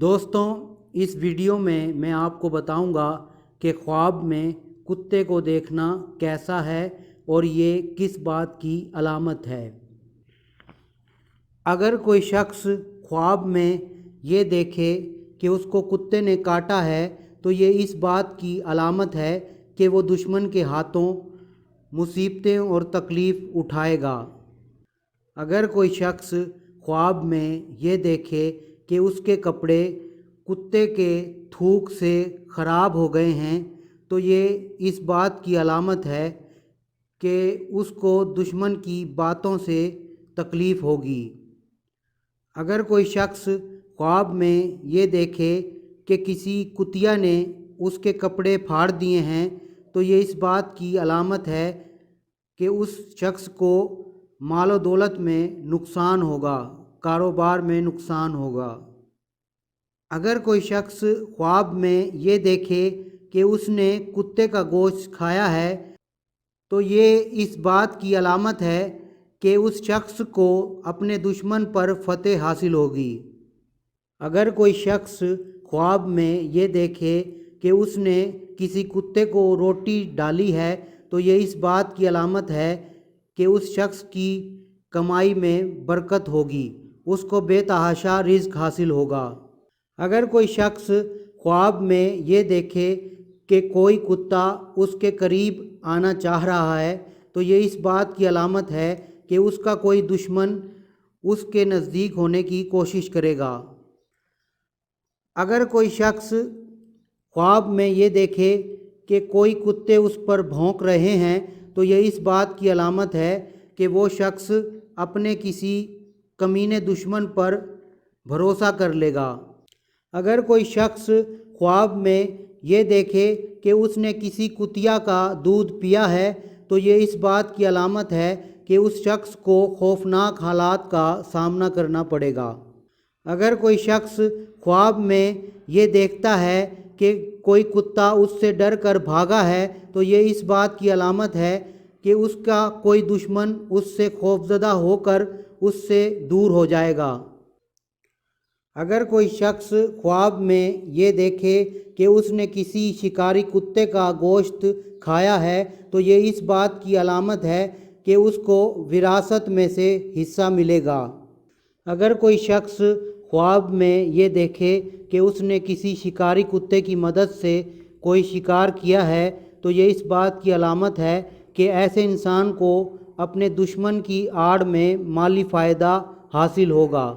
دوستوں، اس ویڈیو میں آپ کو بتاؤں گا کہ خواب میں کتے کو دیکھنا کیسا ہے اور یہ کس بات کی علامت ہے۔ اگر کوئی شخص خواب میں یہ دیکھے کہ اس کو کتے نے کاٹا ہے تو یہ اس بات کی علامت ہے کہ وہ دشمن کے ہاتھوں مصیبتیں اور تکلیف اٹھائے گا۔ اگر کوئی شخص خواب میں یہ دیکھے کہ اس کے کپڑے کتے کے تھوک سے خراب ہو گئے ہیں تو یہ اس بات کی علامت ہے کہ اس کو دشمن کی باتوں سے تکلیف ہوگی۔ اگر کوئی شخص خواب میں یہ دیکھے کہ کسی کتیا نے اس کے کپڑے پھاڑ دیے ہیں تو یہ اس بات کی علامت ہے کہ اس شخص کو مال و دولت میں نقصان ہوگا، کاروبار میں نقصان ہوگا۔ اگر کوئی شخص خواب میں یہ دیکھے کہ اس نے کتے کا گوشت کھایا ہے تو یہ اس بات کی علامت ہے کہ اس شخص کو اپنے دشمن پر فتح حاصل ہوگی۔ اگر کوئی شخص خواب میں یہ دیکھے کہ اس نے کسی کتے کو روٹی ڈالی ہے تو یہ اس بات کی علامت ہے کہ اس شخص کی کمائی میں برکت ہوگی، اس کو بے تحاشا رزق حاصل ہوگا۔ اگر کوئی شخص خواب میں یہ دیکھے کہ کوئی کتا اس کے قریب آنا چاہ رہا ہے تو یہ اس بات کی علامت ہے کہ اس کا کوئی دشمن اس کے نزدیک ہونے کی کوشش کرے گا۔ اگر کوئی شخص خواب میں یہ دیکھے کہ کوئی کتے اس پر بھونک رہے ہیں تو یہ اس بات کی علامت ہے کہ وہ شخص اپنے کسی کمینے دشمن پر بھروسہ کر لے گا۔ اگر کوئی شخص خواب میں یہ دیکھے کہ اس نے کسی کتیا کا دودھ پیا ہے تو یہ اس بات کی علامت ہے کہ اس شخص کو خوفناک حالات کا سامنا کرنا پڑے گا۔ اگر کوئی شخص خواب میں یہ دیکھتا ہے کہ کوئی کتا اس سے ڈر کر بھاگا ہے تو یہ اس بات کی علامت ہے کہ اس کا کوئی دشمن اس سے خوفزدہ ہو کر اس سے دور ہو جائے گا۔ اگر کوئی شخص خواب میں یہ دیکھے کہ اس نے کسی شکاری کتے کا گوشت کھایا ہے تو یہ اس بات کی علامت ہے کہ اس کو وراثت میں سے حصہ ملے گا۔ اگر کوئی شخص خواب میں یہ دیکھے کہ اس نے کسی شکاری کتے کی مدد سے کوئی شکار کیا ہے تو یہ اس بات کی علامت ہے کہ ایسے انسان کو اپنے دشمن کی آڑ میں مالی فائدہ حاصل ہوگا۔